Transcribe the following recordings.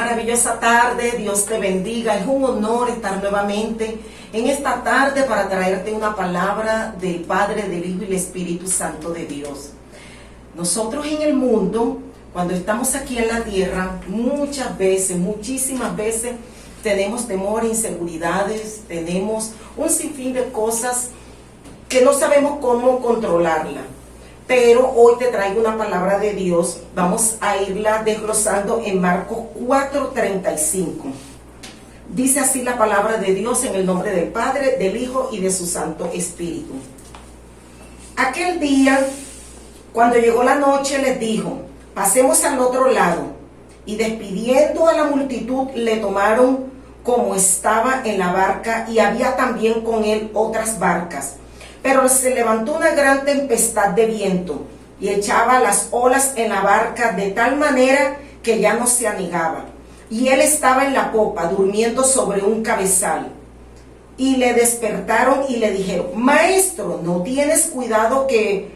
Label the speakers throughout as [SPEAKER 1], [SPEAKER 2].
[SPEAKER 1] Maravillosa tarde, Dios te bendiga. Es un honor estar nuevamente en esta tarde para traerte una palabra del Padre, del Hijo y del Espíritu Santo de Dios. Nosotros en el mundo, cuando estamos aquí en la tierra, muchas veces, muchísimas veces, tenemos temor, inseguridades, tenemos un sinfín de cosas que no sabemos cómo controlarla. Pero hoy te traigo una palabra de Dios. Vamos a irla desglosando en Marcos 4:35. Dice así la palabra de Dios en el nombre del Padre, del Hijo y de su Santo Espíritu. Aquel día, cuando llegó la noche, les dijo: pasemos al otro lado. Y despidiendo a la multitud, le tomaron como estaba en la barca, y había también con él otras barcas. Pero se levantó una gran tempestad de viento y echaba las olas en la barca de tal manera que ya no se anegaba. Y él estaba en la popa, durmiendo sobre un cabezal. Y le despertaron y le dijeron: Maestro, ¿no tienes cuidado que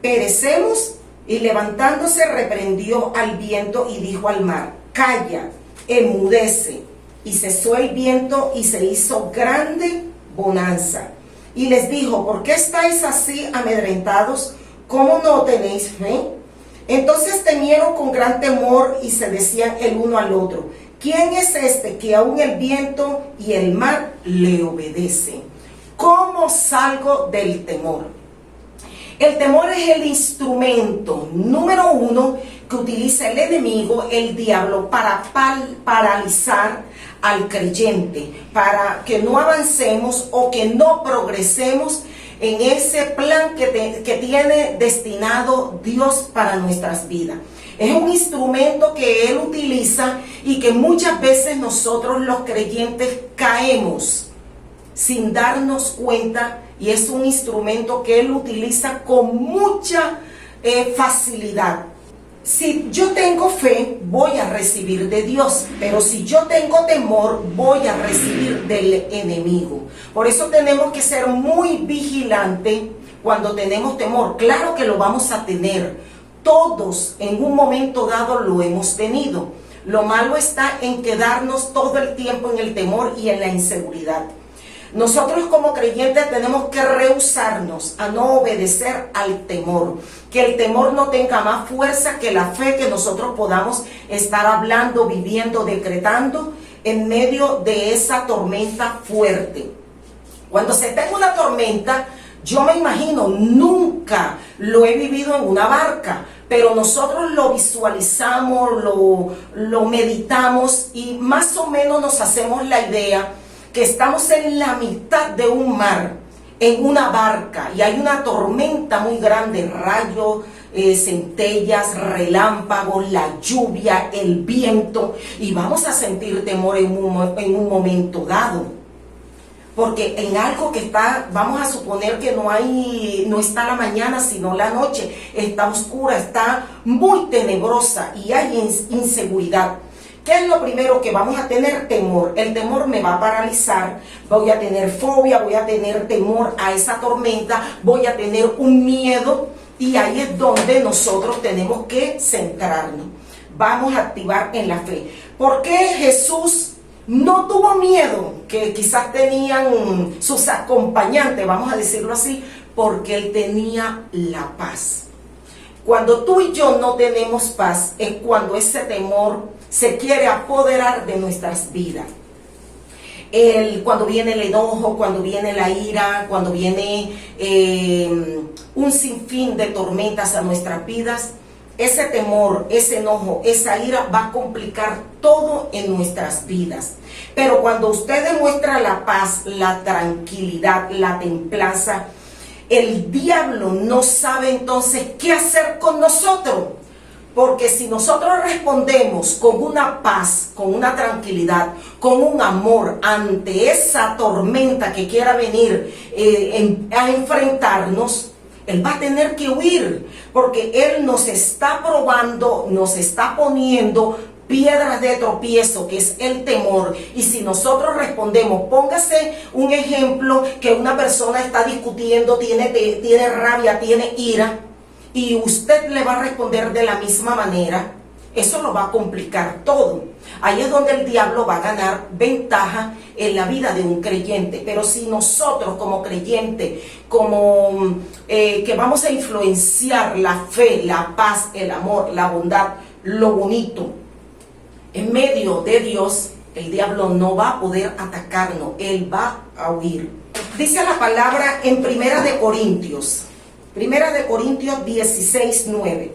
[SPEAKER 1] perecemos? Y levantándose reprendió al viento y dijo al mar: Calla, enmudece. Y cesó el viento y se hizo grande bonanza. Y les dijo: ¿por qué estáis así amedrentados? ¿Cómo no tenéis fe? Entonces temieron con gran temor y se decían el uno al otro: ¿quién es este que aún el viento y el mar le obedecen? ¿Cómo salgo del temor? El temor es el instrumento número uno que utiliza el enemigo, el diablo, para paralizar al creyente, para que no avancemos o que no progresemos en ese plan que tiene destinado Dios para nuestras vidas. Es un instrumento que Él utiliza y que muchas veces nosotros los creyentes caemos sin darnos cuenta, y es un instrumento que Él utiliza con mucha facilidad. Si yo tengo fe, voy a recibir de Dios, pero si yo tengo temor, voy a recibir del enemigo. Por eso tenemos que ser muy vigilantes cuando tenemos temor. Claro que lo vamos a tener, todos en un momento dado lo hemos tenido. Lo malo está en quedarnos todo el tiempo en el temor y en la inseguridad. Nosotros como creyentes tenemos que rehusarnos a no obedecer al temor. Que el temor no tenga más fuerza que la fe, que nosotros podamos estar hablando, viviendo, decretando en medio de esa tormenta fuerte. Cuando se tenga una tormenta, yo me imagino, nunca lo he vivido en una barca, pero nosotros lo visualizamos, lo meditamos y más o menos nos hacemos la idea que estamos en la mitad de un mar, en una barca, y hay una tormenta muy grande, rayos, centellas, relámpagos, la lluvia, el viento, y vamos a sentir temor en un momento dado. Porque en algo que está, vamos a suponer que no está la mañana, sino la noche, está oscura, está muy tenebrosa y hay inseguridad. ¿Qué es lo primero que vamos a tener? Temor. El temor me va a paralizar, voy a tener fobia, voy a tener temor a esa tormenta, voy a tener un miedo, y ahí es donde nosotros tenemos que centrarnos. Vamos a activar en la fe. ¿Por qué Jesús no tuvo miedo? Que quizás tenían sus acompañantes, vamos a decirlo así, porque Él tenía la paz. Cuando tú y yo no tenemos paz, es cuando ese temor se quiere apoderar de nuestras vidas. Cuando viene el enojo, cuando viene la ira, cuando viene un sinfín de tormentas a nuestras vidas, ese temor, ese enojo, esa ira va a complicar todo en nuestras vidas. Pero cuando usted demuestra la paz, la tranquilidad, la templanza, el diablo no sabe entonces qué hacer con nosotros. Porque si nosotros respondemos con una paz, con una tranquilidad, con un amor ante esa tormenta que quiera venir a enfrentarnos, Él va a tener que huir, porque Él nos está probando, nos está poniendo piedras de tropiezo, que es el temor. Y si nosotros respondemos, póngase un ejemplo que una persona está discutiendo, tiene rabia, tiene ira, y usted le va a responder de la misma manera, eso lo va a complicar todo. Ahí es donde el diablo va a ganar ventaja en la vida de un creyente. Pero si nosotros como creyente, como que vamos a influenciar la fe, la paz, el amor, la bondad, lo bonito, en medio de Dios, el diablo no va a poder atacarnos, él va a huir. Dice la palabra en Primera de Corintios 16:9.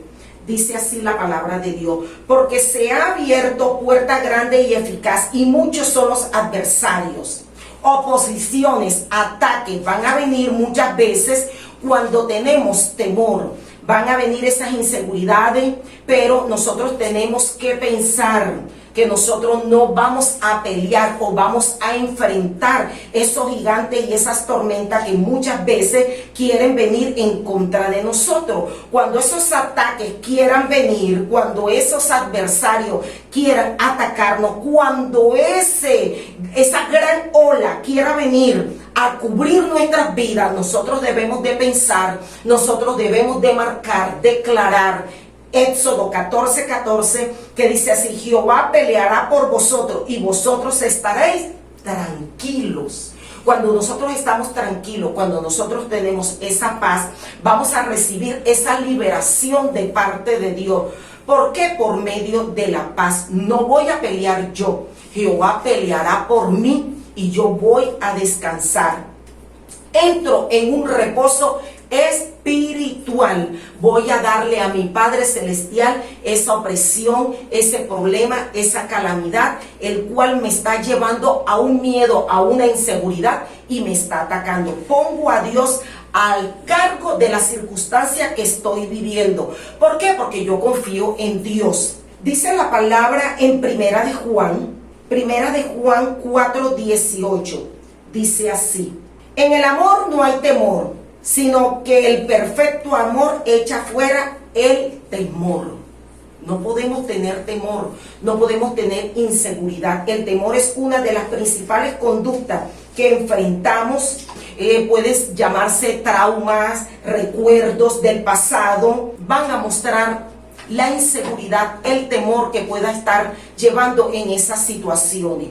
[SPEAKER 1] Dice así la palabra de Dios: porque se ha abierto puerta grande y eficaz, y muchos son los adversarios. Oposiciones, ataques, van a venir muchas veces cuando tenemos temor. Van a venir esas inseguridades, pero nosotros tenemos que pensar que nosotros no vamos a pelear o vamos a enfrentar esos gigantes y esas tormentas que muchas veces quieren venir en contra de nosotros. Cuando esos ataques quieran venir, cuando esos adversarios quieran atacarnos, cuando esa gran ola quiera venir a cubrir nuestras vidas, nosotros debemos de pensar, nosotros debemos de marcar, declarar Éxodo 14:14, que dice así: Jehová peleará por vosotros y vosotros estaréis tranquilos. Cuando nosotros estamos tranquilos, cuando nosotros tenemos esa paz, vamos a recibir esa liberación de parte de Dios. ¿Por qué? Por medio de la paz. No voy a pelear yo, Jehová peleará por mí y yo voy a descansar. Entro en un reposo espiritual. Voy a darle a mi Padre Celestial esa opresión, ese problema, esa calamidad, el cual me está llevando a un miedo, a una inseguridad y me está atacando. Pongo a Dios al cargo de la circunstancia que estoy viviendo. ¿Por qué? Porque yo confío en Dios. Dice la palabra en Primera de Juan 4:18. Dice así: en el amor no hay temor, sino que el perfecto amor echa fuera el temor. No podemos tener temor, no podemos tener inseguridad. El temor es una de las principales conductas que enfrentamos. Puede llamarse traumas, recuerdos del pasado. Van a mostrar la inseguridad, el temor que pueda estar llevando en esas situaciones.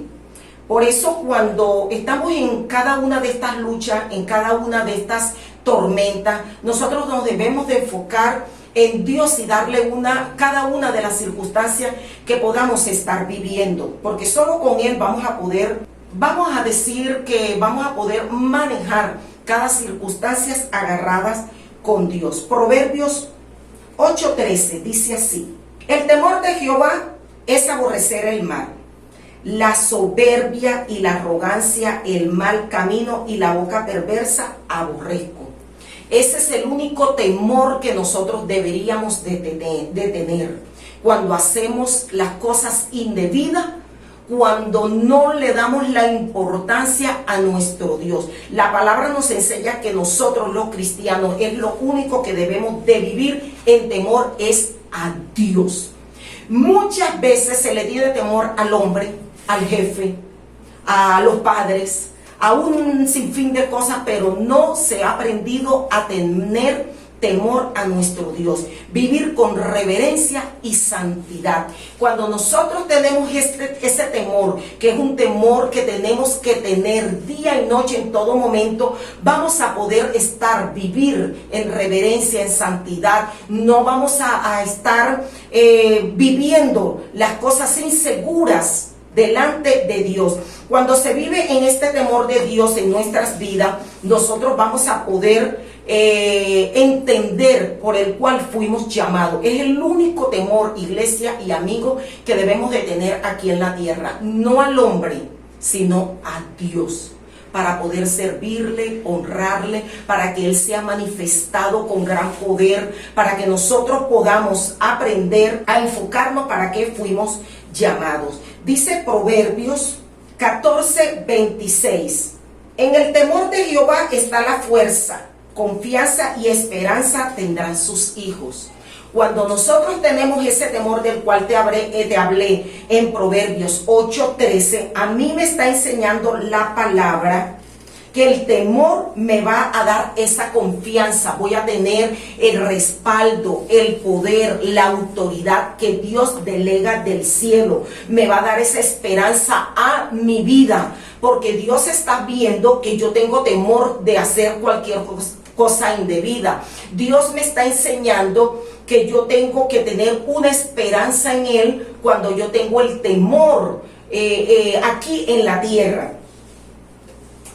[SPEAKER 1] Por eso cuando estamos en cada una de estas luchas, en cada una de estas tormentas, nosotros nos debemos de enfocar en Dios y darle cada una de las circunstancias que podamos estar viviendo, porque solo con Él vamos a poder manejar cada circunstancia agarradas con Dios. Proverbios 8:13 dice así: el temor de Jehová es aborrecer el mal, la soberbia y la arrogancia, el mal camino y la boca perversa aborrezco. Ese es el único temor que nosotros deberíamos de tener cuando hacemos las cosas indebidas, cuando no le damos la importancia a nuestro Dios. La palabra nos enseña que nosotros los cristianos es lo único que debemos de vivir en temor es a Dios. Muchas veces se le tiene temor al hombre, al jefe, a los padres, a un sinfín de cosas, pero no se ha aprendido a tener temor a nuestro Dios, vivir con reverencia y santidad. Cuando nosotros tenemos ese temor, que es un temor que tenemos que tener día y noche en todo momento, vamos a poder vivir en reverencia, en santidad. No vamos a estar viviendo las cosas inseguras delante de Dios. Cuando se vive en este temor de Dios en nuestras vidas, nosotros vamos a poder entender por el cual fuimos llamados. Es el único temor, iglesia y amigos, que debemos de tener aquí en la tierra. No al hombre, sino a Dios, para poder servirle, honrarle, para que Él sea manifestado con gran poder, para que nosotros podamos aprender a enfocarnos para qué fuimos llamados. Dice Proverbios 14:26: en el temor de Jehová está la fuerza, confianza y esperanza tendrán sus hijos. Cuando nosotros tenemos ese temor del cual te hablé en Proverbios 8:13, a mí me está enseñando la palabra que el temor me va a dar esa confianza. Voy a tener el respaldo, el poder, la autoridad que Dios delega del cielo. Me va a dar esa esperanza a mi vida, porque Dios está viendo que yo tengo temor de hacer cualquier cosa indebida. Dios me está enseñando que yo tengo que tener una esperanza en Él cuando yo tengo el temor aquí en la tierra.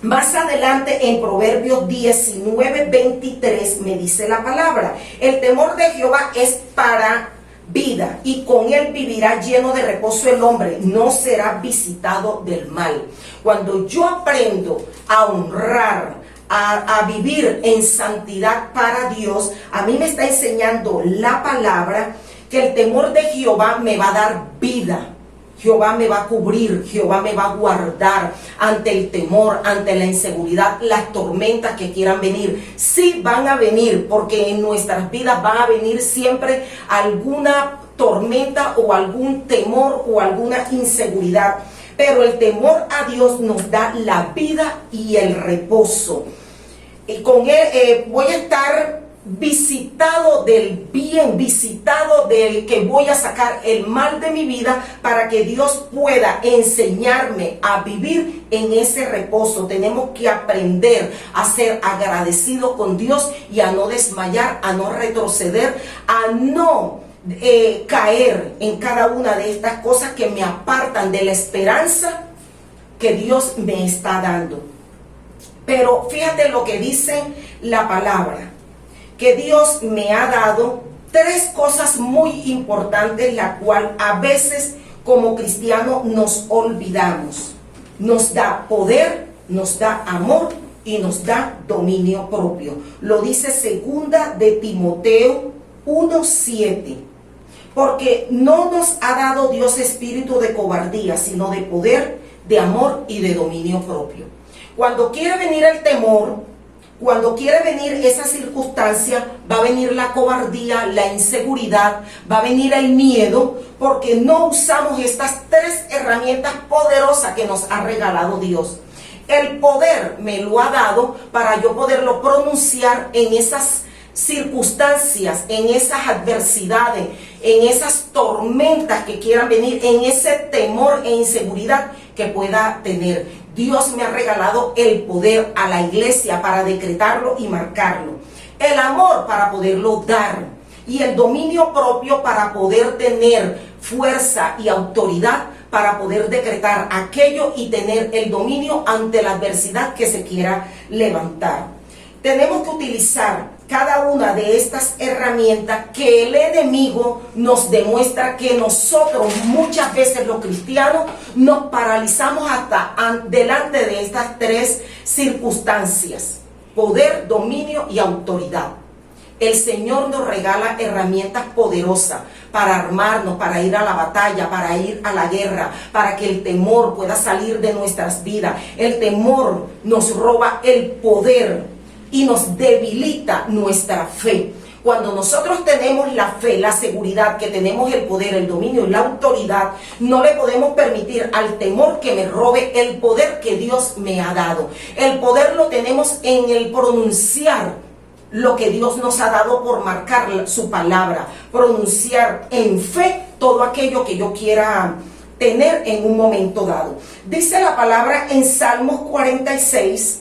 [SPEAKER 1] Más adelante en Proverbios 19:23 me dice la palabra: el temor de Jehová es para vida, y con él vivirá lleno de reposo el hombre, no será visitado del mal. Cuando yo aprendo a honrar, a vivir en santidad para Dios, a mí me está enseñando la palabra que el temor de Jehová me va a dar vida. Jehová me va a cubrir, Jehová me va a guardar ante el temor, ante la inseguridad, las tormentas que quieran venir. Sí van a venir, porque en nuestras vidas van a venir siempre alguna tormenta o algún temor o alguna inseguridad. Pero el temor a Dios nos da la vida y el reposo. Y con él voy a estar visitado del bien, visitado del que voy a sacar el mal de mi vida, para que Dios pueda enseñarme a vivir en ese reposo. Tenemos que aprender a ser agradecidos con Dios y a no desmayar, a no retroceder, a no caer en cada una de estas cosas que me apartan de la esperanza que Dios me está dando. Pero fíjate lo que dice la palabra, que Dios me ha dado tres cosas muy importantes, la cual a veces como cristianos nos olvidamos. Nos da poder, nos da amor y nos da dominio propio. Lo dice segunda de Timoteo 1:7. Porque no nos ha dado Dios espíritu de cobardía, sino de poder, de amor y de dominio propio. Cuando quiere venir el temor, cuando quiere venir esa circunstancia, va a venir la cobardía, la inseguridad, va a venir el miedo, porque no usamos estas tres herramientas poderosas que nos ha regalado Dios. El poder me lo ha dado para yo poderlo pronunciar en esas circunstancias, en esas adversidades, en esas tormentas que quieran venir, en ese temor e inseguridad que pueda tener. Dios me ha regalado el poder a la iglesia para decretarlo y marcarlo, el amor para poderlo dar y el dominio propio para poder tener fuerza y autoridad para poder decretar aquello y tener el dominio ante la adversidad que se quiera levantar. Tenemos que utilizar cada una de estas herramientas que el enemigo nos demuestra que nosotros muchas veces los cristianos nos paralizamos hasta delante de estas tres circunstancias: poder, dominio y autoridad. El Señor nos regala herramientas poderosas para armarnos, para ir a la batalla, para ir a la guerra, para que el temor pueda salir de nuestras vidas. El temor nos roba el poder y nos debilita nuestra fe. Cuando nosotros tenemos la fe, la seguridad que tenemos el poder, el dominio y la autoridad, no le podemos permitir al temor que me robe el poder que Dios me ha dado. El poder lo tenemos en el pronunciar lo que Dios nos ha dado por marcar su palabra, pronunciar en fe todo aquello que yo quiera tener en un momento dado. Dice la palabra en Salmos 46,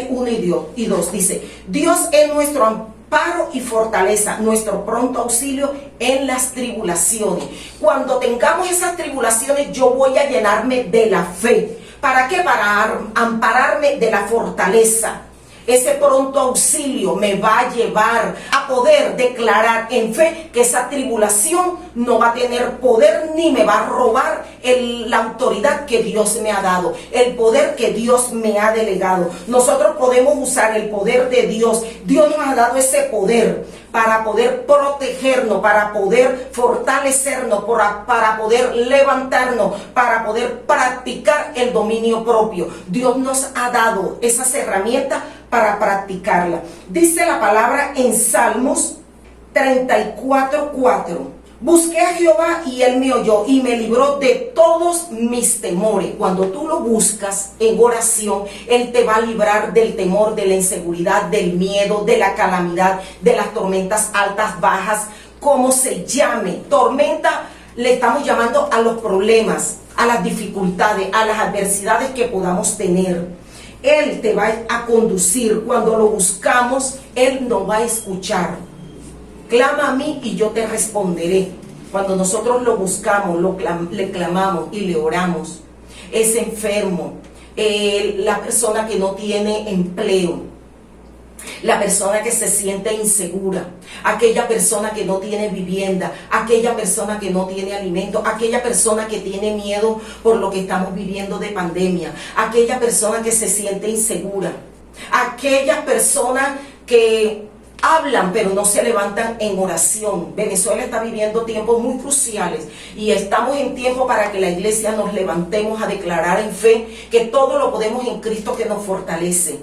[SPEAKER 1] 1 y 2, dice: Dios es nuestro amparo y fortaleza, nuestro pronto auxilio en las tribulaciones. Cuando tengamos esas tribulaciones, yo voy a llenarme de la fe. ¿Para qué? Para ampararme de la fortaleza. Ese pronto auxilio me va a llevar a poder declarar en fe que esa tribulación no va a tener poder ni me va a robar la autoridad que Dios me ha dado, el poder que Dios me ha delegado. Nosotros podemos usar el poder de Dios. Dios nos ha dado ese poder para poder protegernos, para poder fortalecernos, para poder levantarnos, para poder practicar el dominio propio. Dios nos ha dado esas herramientas para practicarla. Dice la palabra en Salmos 34:4: Busqué a Jehová y Él me oyó y me libró de todos mis temores. Cuando tú lo buscas en oración, Él te va a librar del temor, de la inseguridad, del miedo, de la calamidad, de las tormentas altas, bajas, como se llame. Tormenta le estamos llamando a los problemas, a las dificultades, a las adversidades que podamos tener. Él te va a conducir. Cuando lo buscamos, Él nos va a escuchar. Clama a mí y yo te responderé. Cuando nosotros lo buscamos, le clamamos y le oramos. Ese enfermo, la persona que no tiene empleo, la persona que se siente insegura, aquella persona que no tiene vivienda, aquella persona que no tiene alimento, aquella persona que tiene miedo por lo que estamos viviendo de pandemia, aquella persona que se siente insegura, aquella persona que hablan pero no se levantan en oración. Venezuela está viviendo tiempos muy cruciales y estamos en tiempo para que la iglesia nos levantemos a declarar en fe que todo lo podemos en Cristo que nos fortalece.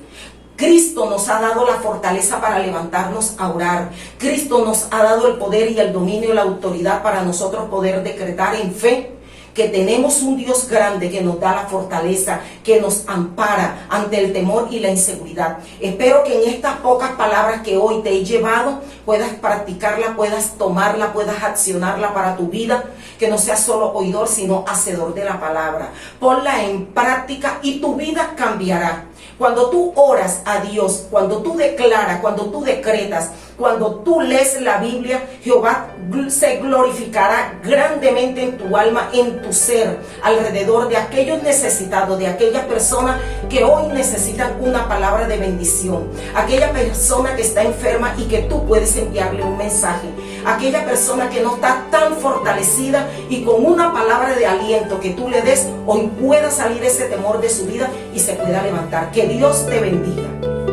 [SPEAKER 1] Cristo nos ha dado la fortaleza para levantarnos a orar. Cristo nos ha dado el poder y el dominio y la autoridad para nosotros poder decretar en fe que tenemos un Dios grande que nos da la fortaleza, que nos ampara ante el temor y la inseguridad. Espero que en estas pocas palabras que hoy te he llevado puedas practicarla, puedas tomarla, puedas accionarla para tu vida, que no seas solo oidor sino hacedor de la palabra. Ponla en práctica y tu vida cambiará. Cuando tú oras a Dios, cuando tú declaras, cuando tú decretas, cuando tú lees la Biblia, Jehová se glorificará grandemente en tu alma, en tu ser, alrededor de aquellos necesitados, de aquellas personas que hoy necesitan una palabra de bendición, aquella persona que está enferma y que tú puedes enviarle un mensaje, aquella persona que no está tan fortalecida y con una palabra de aliento que tú le des, hoy pueda salir ese temor de su vida y se pueda levantar. Que Dios te bendiga.